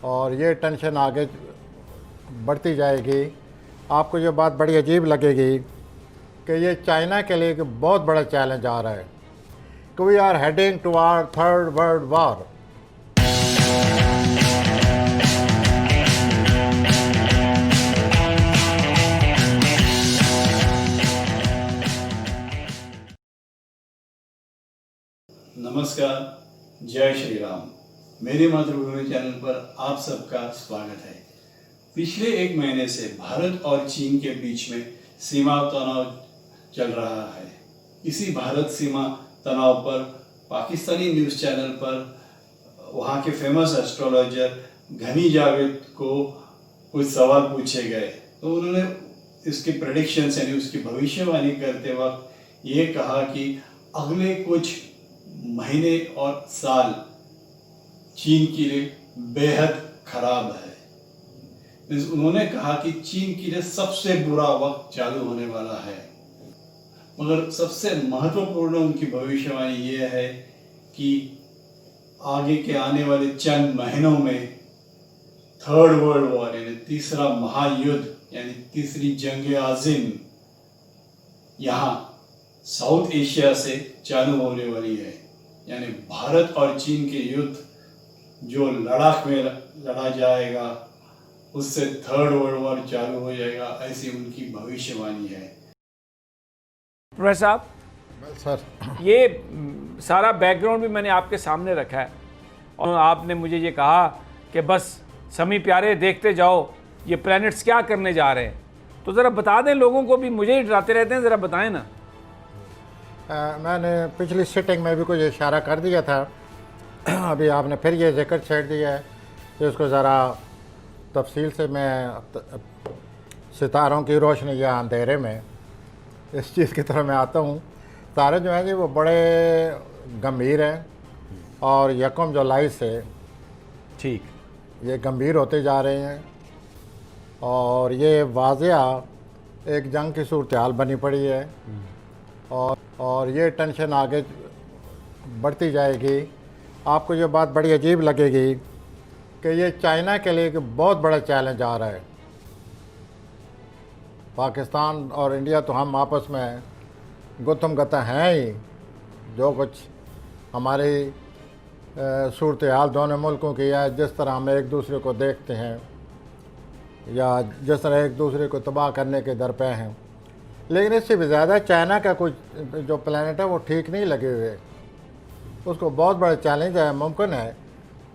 और ये टेंशन आगे बढ़ती जाएगी। आपको ये बात बड़ी अजीब लगेगी कि ये चाइना के लिए एक बहुत बड़ा चैलेंज आ रहा है कि we are heading to our third world war. नमस्कार, जय श्री राम। मेरे मातृभूमि चैनल पर आप सबका स्वागत है। पिछले एक महीने से भारत और चीन के बीच में सीमा तनाव चल रहा है। इसी भारत सीमा तनाव पर पाकिस्तानी न्यूज़ चैनल पर वहाँ के फेमस एस्ट्रोलॉजर घनी जावेद को कुछ सवाल पूछे गए, तो उन्होंने इसकी प्रेडिक्शंस यानी उसकी भविष्यवाणी करते वक्त ये कहा कि अगले कुछ महीने और साल चीन के लिए बेहद खराब है। उन्होंने कहा कि चीन के लिए सबसे बुरा वक्त चालू होने वाला है। मगर सबसे महत्वपूर्ण उनकी भविष्यवाणी ये है कि आगे के आने वाले चंद महीनों में थर्ड वर्ल्ड वॉर यानी तीसरा महायुद्ध यानी तीसरी जंग आज़िम यहाँ साउथ एशिया से चालू होने वाली है। यानी भारत और चीन के युद्ध जो लद्दाख में लड़ा जाएगा, उससे थर्ड वर्ल्ड वॉर चालू हो जाएगा, ऐसी उनकी भविष्यवाणी है। प्रोफेसर साहब, सर, ये सारा बैकग्राउंड भी मैंने आपके सामने रखा है और आपने मुझे ये कहा कि बस समी प्यारे देखते जाओ ये प्लैनेट्स क्या करने जा रहे हैं। तो ज़रा बता दें लोगों को, भी मुझे ही डराते रहते हैं, ज़रा बताएं ना। मैंने पिछली सिटिंग में भी कुछ इशारा कर दिया था। अभी आपने फिर ये जिक्र छेड़ दिया है कि उसको ज़रा तफसील से मैं सितारों की रोशनी या अंधेरे में इस चीज़ की तरफ मैं आता हूँ। तारे जो हैं जी वो बड़े गंभीर हैं और यकम जुलाई से ठीक ये गंभीर होते जा रहे हैं और ये वाज़िया एक जंग की सूरत हाल बनी पड़ी है और ये टेंशन आगे बढ़ती जाएगी। आपको ये बात बड़ी अजीब लगेगी कि ये चाइना के लिए एक बहुत बड़ा चैलेंज आ रहा है। पाकिस्तान और इंडिया तो हम आपस में गुत्थम गत्ता हैं ही। जो कुछ हमारी सूरत हाल दोनों मुल्कों की है, जिस तरह हम एक दूसरे को देखते हैं या जिस तरह एक दूसरे को तबाह करने के दर पे हैं, लेकिन इससे भी ज़्यादा चाइना का कुछ जो प्लानट है वो ठीक नहीं लगे हुए। उसको बहुत बड़ा चैलेंज है। मुमकिन है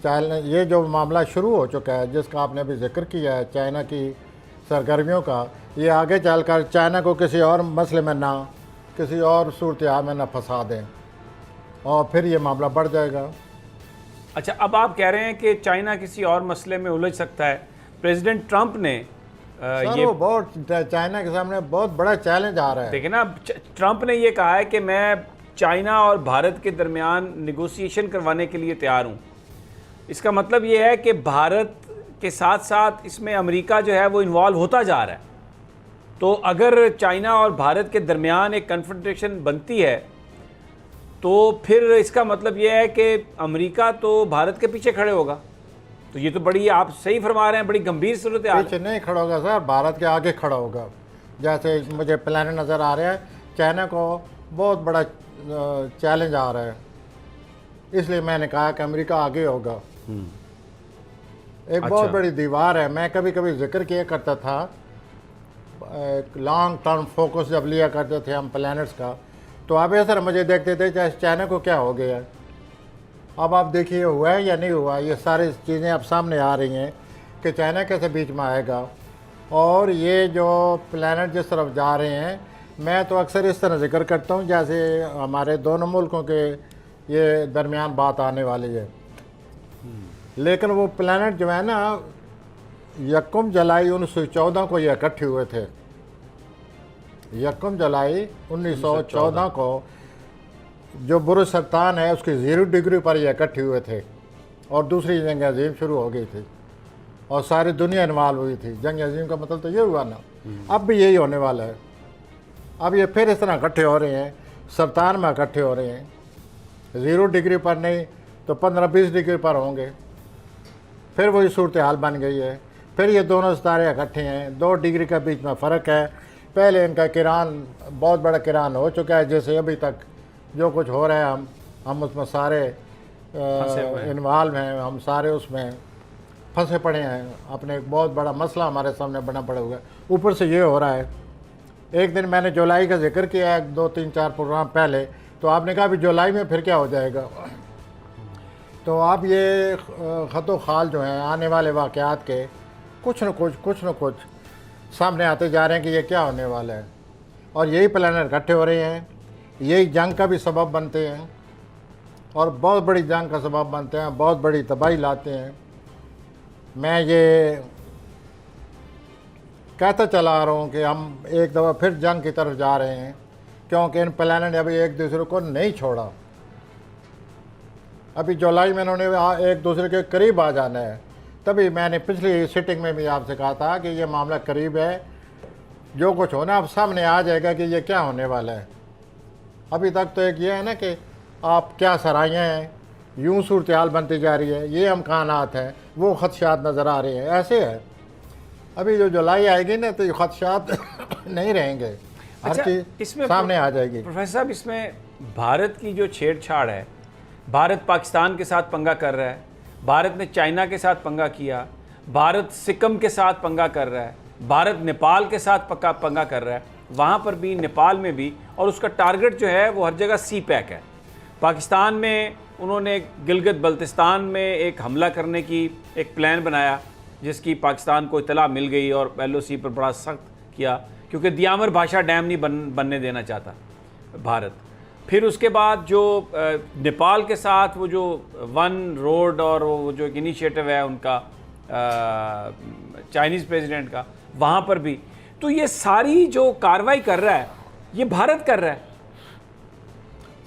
चाइना ये जो मामला शुरू हो चुका है जिसका आपने अभी जिक्र किया है, चाइना की सरगर्मियों का, ये आगे चलकर चाइना को किसी और मसले में ना, किसी और सूरत हाल में ना फंसा दें और फिर ये मामला बढ़ जाएगा। अच्छा, अब आप कह रहे हैं कि चाइना किसी और मसले में उलझ सकता है। प्रेसिडेंट ट्रंप ने ये वो बहुत चाइना के सामने बहुत बड़ा चैलेंज आ रहा है। देखिए ना, ट्रंप ने ये कहा है कि मैं चाइना और भारत के दरमियान निगोशिएशन करवाने के लिए तैयार हूँ। इसका मतलब ये है कि भारत के साथ साथ इसमें अमेरिका जो है वो इन्वॉल्व होता जा रहा है। तो अगर चाइना और भारत के दरमियान एक कन्फ्रंटेशन बनती है तो फिर इसका मतलब ये है कि अमेरिका तो भारत के पीछे खड़े होगा। तो ये तो बड़ी, आप सही फरमा रहे हैं, बड़ी गंभीर सूरत है। पीछे नहीं खड़ा होगा सर, भारत के आगे खड़ा होगा। जैसे मुझे प्लान नज़र आ रहा है, चाइना को बहुत बड़ा चैलेंज आ रहा है, इसलिए मैंने कहा कि अमेरिका आगे होगा। एक बहुत बड़ी दीवार है। मैं कभी कभी जिक्र किया करता था, एक लॉन्ग टर्म फोकस जब लिया करते थे हम प्लैनेट्स का, तो आप सर मुझे देखते थे चाहे चाइना को क्या हो गया। अब आप देखिए हुआ है या नहीं हुआ। ये सारी चीज़ें अब सामने आ रही हैं कि चाइना कैसे बीच में आएगा और ये जो प्लैनेट जिस तरफ जा रहे हैं। मैं तो अक्सर इस तरह जिक्र करता हूँ जैसे हमारे दोनों मुल्कों के ये दरमियान बात आने वाली है, लेकिन वो प्लैनेट जो है ना, यकम जुलाई 1914 को ये इकट्ठे हुए थे। यकम जुलाई 1914 को जो बुरुज सरतान है उसकी 0 डिग्री पर ये इकट्ठे हुए थे और दूसरी जंग अजीम शुरू हो गई थी और सारी दुनिया इन्वॉल्व हुई थी। जंग अजीम का मतलब तो ये हुआ ना, अब भी यही होने वाला है। अब ये फिर इस तरह इकट्ठे हो रहे हैं, सरतान में इकट्ठे हो रहे हैं। 0 डिग्री पर नहीं तो 15-20 डिग्री पर होंगे। फिर वही सूरत हाल बन गई है। फिर ये दोनों सितारे इकट्ठे हैं, 2 डिग्री के बीच में फ़र्क है। पहले इनका किरान बहुत बड़ा किरान हो चुका है, जैसे अभी तक जो कुछ हो रहा है हम उसमें सारे इन्वॉल्व हैं, हम सारे उसमें फंसे पड़े हैं। अपने एक बहुत बड़ा मसला हमारे सामने बना पड़ा हुआ है। ऊपर से ये हो रहा है, एक दिन मैंने जुलाई का जिक्र किया है 2, 3, 4 प्रोग्राम पहले, तो आपने कहा भी जुलाई में फिर क्या हो जाएगा। तो अब ये ख़तो खाल जो हैं आने वाले वाक़यात के कुछ न कुछ सामने आते जा रहे हैं कि ये क्या होने वाला है, और यही प्लानर इकट्ठे हो रहे हैं, यही जंग का भी सबब बनते हैं, और बहुत बड़ी जंग का सबब बनते हैं, बहुत बड़ी तबाही लाते हैं। मैं ये कहता चला आ रहा हूँ कि हम एक दफ़ा फिर जंग की तरफ जा रहे हैं, क्योंकि इन प्लानट ने अभी एक दूसरे को नहीं छोड़ा। अभी जुलाई में इन्होंने एक दूसरे के करीब आ जाना है। तभी मैंने पिछली सिटिंग में भी आपसे कहा था कि ये मामला करीब है, जो कुछ होना अब सामने आ जाएगा कि ये क्या होने वाला है। अभी तक तो एक ये है ना कि आप क्या सराहियाँ हैं, यूँ सूरत हाल बनती जा रही है, ये अमकानात हैं, वो खदशात नज़र आ रहे हैं, ऐसे है। अभी जो जुलाई आएगी ना तो ये खदशात नहीं रहेंगे, हर अच्छा, चीज़ इसमें सामने आ जाएगी। प्रोफेसर साहब, इसमें भारत की जो छेड़छाड़ है, भारत पाकिस्तान के साथ पंगा कर रहा है, भारत ने चाइना के साथ पंगा किया, भारत सिक्किम के साथ पंगा कर रहा है, भारत नेपाल के साथ पंगा कर रहा है, वहाँ पर भी नेपाल में भी, और उसका टारगेट जो है वो हर जगह सी पैक है। पाकिस्तान में उन्होंने गिलगित बल्तिस्तान में एक हमला करने की एक प्लान बनाया, जिसकी पाकिस्तान को इतला मिल गई और LOC पर बड़ा सख्त किया, क्योंकि दियामर भाषा डैम नहीं बनने देना चाहता भारत। फिर उसके बाद जो नेपाल के साथ वो जो वन रोड और वो जो एक इनिशिएटिव है उनका चाइनीज़ प्रेसिडेंट का, वहाँ पर भी, तो ये सारी जो कार्रवाई कर रहा है ये भारत कर रहा है,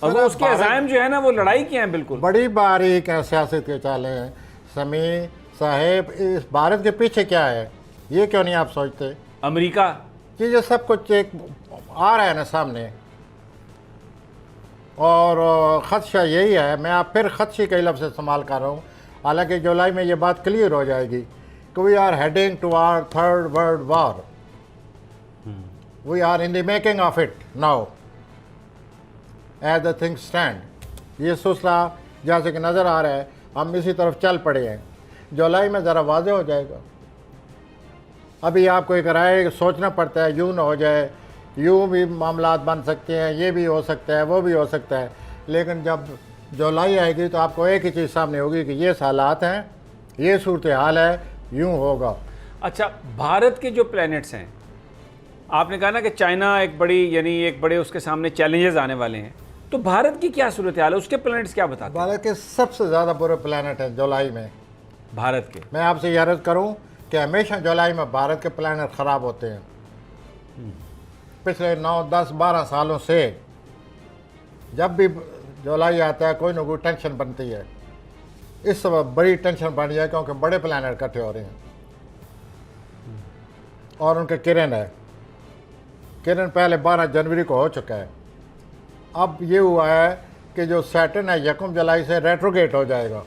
और वो उसके अज़ाइम जो है ना वो लड़ाई के हैं। बिल्कुल बड़ी बारीक सियासत के चाले हैं समी साहेब। इस भारत के पीछे क्या है ये क्यों नहीं आप सोचते? अमेरिका कि ये सब कुछ एक आ रहा है ना सामने, और ख़दशा यही है। मैं आप फिर ख़दशे के लफ्ज़ इस्तेमाल कर रहा हूँ, हालांकि जुलाई में ये बात क्लियर हो जाएगी कि we are heading to our 3rd world war, we are in the making of it now as the things stand. ये सिलसिला जैसे कि नज़र आ रहा है हम इसी तरफ चल पड़े हैं। जुलाई में ज़रा वाज़ेह हो जाएगा। अभी आपको एक राय सोचना पड़ता है, यूँ ना हो जाए, यूँ भी मामलात बन सकते हैं, ये भी हो सकता है, वो भी हो सकता है, लेकिन जब जुलाई आएगी तो आपको एक ही चीज़ सामने होगी कि ये हालात हैं, ये सूरत हाल है, यूँ होगा। अच्छा, भारत के जो प्लैनेट्स हैं, आपने कहा ना कि चाइना एक बड़ी, यानी एक बड़े उसके सामने चैलेंजेस आने वाले हैं, तो भारत की क्या सूरत हाल है, उसके प्लैनेट्स क्या बताते हैं? भारत के सबसे ज़्यादा बुरे प्लानट हैं जुलाई में। भारत के, मैं आपसे ये अर्ज़ करूँ कि हमेशा जुलाई में भारत के प्लानट ख़राब होते हैं। पिछले 9, 10, 12 सालों से जब भी जुलाई आता है कोई ना कोई टेंशन बनती है। इस सबब बड़ी टेंशन बन जाए क्योंकि बड़े प्लानट इकट्ठे हो रहे हैं और उनका किरण है। किरण पहले 12 जनवरी को हो चुका है। अब ये हुआ है कि जो सैटर्न है 1 जुलाई से रेट्रोगेट हो जाएगा,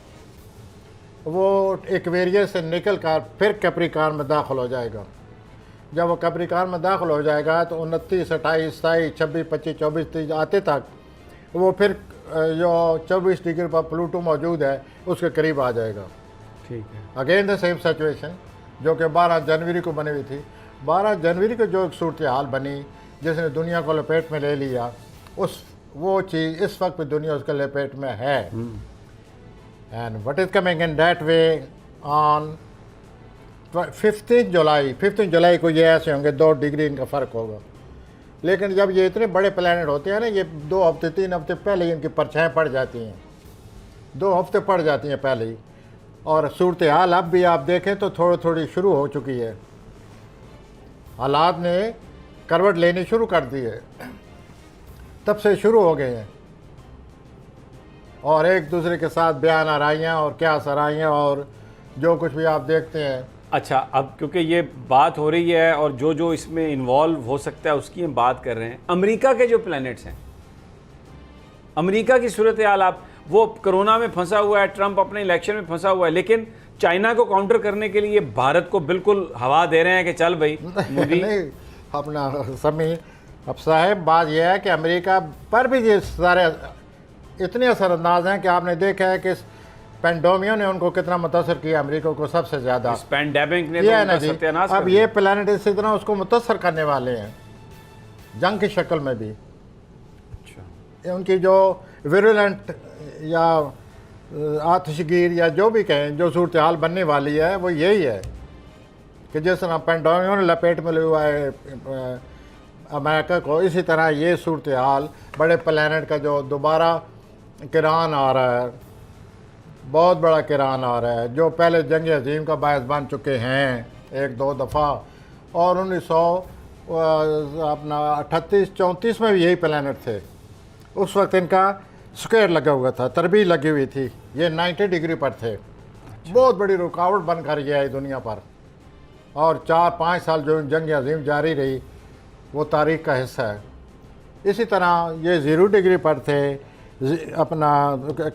वो एक्वेरियस से निकल कर फिर कैप्रिकॉर्न में दाखिल हो जाएगा। जब वो कैप्रिकॉर्न में दाखिल हो जाएगा तो 29, 28, 27, 26, 25, 24, 30 आते तक वो फिर जो 24 डिग्री पर प्लूटो मौजूद है उसके करीब आ जाएगा। ठीक है, अगेन द सेम सिचुएशन जो कि 12 जनवरी को बनी हुई थी। 12 जनवरी को जो एक सूरत हाल बनी जिसने दुनिया को लपेट में ले लिया, वो चीज़ इस वक्त भी दुनिया उसके लपेट में है। And what is coming in that way on 15 जुलाई को ये ऐसे होंगे 2 डिग्री इनका फ़र्क होगा। लेकिन जब ये इतने बड़े प्लैनेट होते हैं ना, ये 2 हफ्ते 3 हफ्ते पहले ही इनकी परछाएं पड़ जाती हैं, 2 हफ्ते पड़ जाती हैं पहले ही। और सूरत हाल अब भी आप देखें तो थोड़ी थोड़ी शुरू हो चुकी है, हालात ने करवट लेनी शुरू कर दी है, तब से शुरू हो गए हैं। और एक दूसरे के साथ बयान आराइयाँ और क्या सराइयाँ और जो कुछ भी आप देखते हैं। अच्छा, अब क्योंकि ये बात हो रही है और जो जो इसमें इन्वॉल्व हो सकता है उसकी हम बात कर रहे हैं। अमेरिका के जो प्लैनेट्स हैं, अमेरिका की सूरत हाल, आप वो कोरोना में फंसा हुआ है, ट्रंप अपने इलेक्शन में फंसा हुआ है, लेकिन चाइना को काउंटर करने के लिए भारत को बिल्कुल हवा दे रहे हैं कि चल भाई मोदी। नहीं अपना समी अब साहब बात यह है कि अमेरिका पर भी ये सारे इतने असरअंदाज हैं कि आपने देखा है कि पेंडोमियो ने उनको कितना मुतासर किया अमेरिका को सबसे ज़्यादा। इस पैंडेमिक ने ये तो है ना उनका जी, सत्यानाश अब कर ये दिया। प्लानट इसी तरह उसको मुतासर करने वाले हैं जंग की शक्ल में भी। अच्छा, ये उनकी जो विरुलेंट या आतिशगीर या जो भी कहें जो सूरत हाल बनने वाली है वो यही है कि जिस तरह पेंडोमियो ने लपेट में लिया हुआ है अमेरिका को, इसी तरह ये सूरत हाल बड़े प्लानट का जो दोबारा किरान आ रहा है, बहुत बड़ा किरान आ रहा है, जो पहले जंग अजीम का बायस बन चुके हैं एक दो दफ़ा, और 1938-34 में भी यही प्लानट थे। उस वक्त इनका स्क्वायर लगा हुआ था, तरबीज लगी हुई थी, ये 90 डिग्री पर थे। बहुत बड़ी रुकावट बनकर ये आई दुनिया पर, और 4-5 साल जो जंग अजीम जारी रही वो तारीख का हिस्सा है। इसी तरह ये 0 डिग्री पर थे, अपना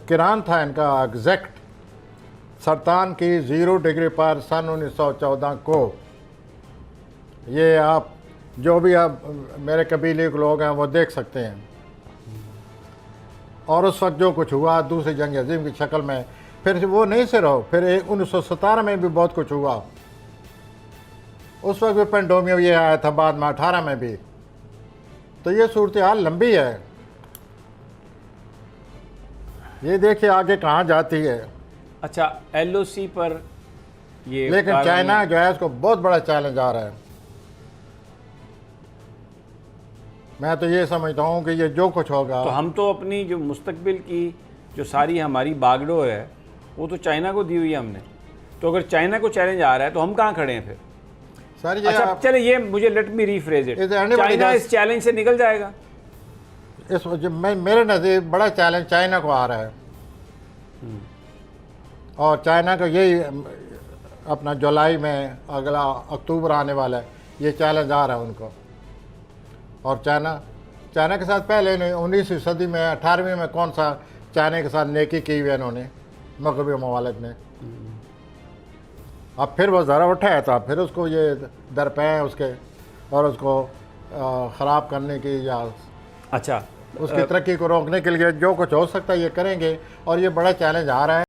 किरान था इनका एग्जैक्ट सरतान की 0 डिग्री पर सन 1914 को। ये आप जो भी आप मेरे कबीले के लोग हैं वो देख सकते हैं। और उस वक्त जो कुछ हुआ दूसरी जंग अजीम की शक्ल में, फिर वो नहीं से रहो, फिर 1917 में भी बहुत कुछ हुआ। उस वक्त भी पेंडोमियो ये आया था, बाद में 18 में भी। तो ये सूरत हाल लंबी है, ये देखिए आगे कहाँ जाती है। अच्छा, LOC पर ये लेकिन कार्रवाई- चाइना जो है उसको बहुत बड़ा चैलेंज आ रहा है। मैं तो ये समझता हूँ कि ये जो कुछ होगा, तो हम तो अपनी जो मुस्तकबिल की जो सारी हमारी बागडोर है वो तो चाइना को दी हुई है हमने। तो अगर चाइना को चैलेंज आ रहा है तो हम कहाँ खड़े हैं फिर? सर ये अच्छा आप- चले, ये मुझे let me rephrase it, Is there anybody China that- इस चैलेंज से निकल जाएगा? इस मेरे नज़दीक बड़ा चैलेंज चाइना को आ रहा है। और चाइना का यही अपना जुलाई में अगला अक्टूबर आने वाला है, ये चैलेंज आ रहा है उनको। और चाइना के साथ पहले 19वीं सदी में 18वीं में कौन सा चाइना के साथ नेकी की हुई है इन्होंने मगरबी ममालिक ने। अब फिर वो ज़रा उठाया था, फिर उसको ये दरपे हैं उसके, और उसको ख़राब करने की या अच्छा, उसकी तरक्की को रोकने के लिए जो कुछ हो सकता है ये करेंगे। और ये बड़ा चैलेंज आ रहा है।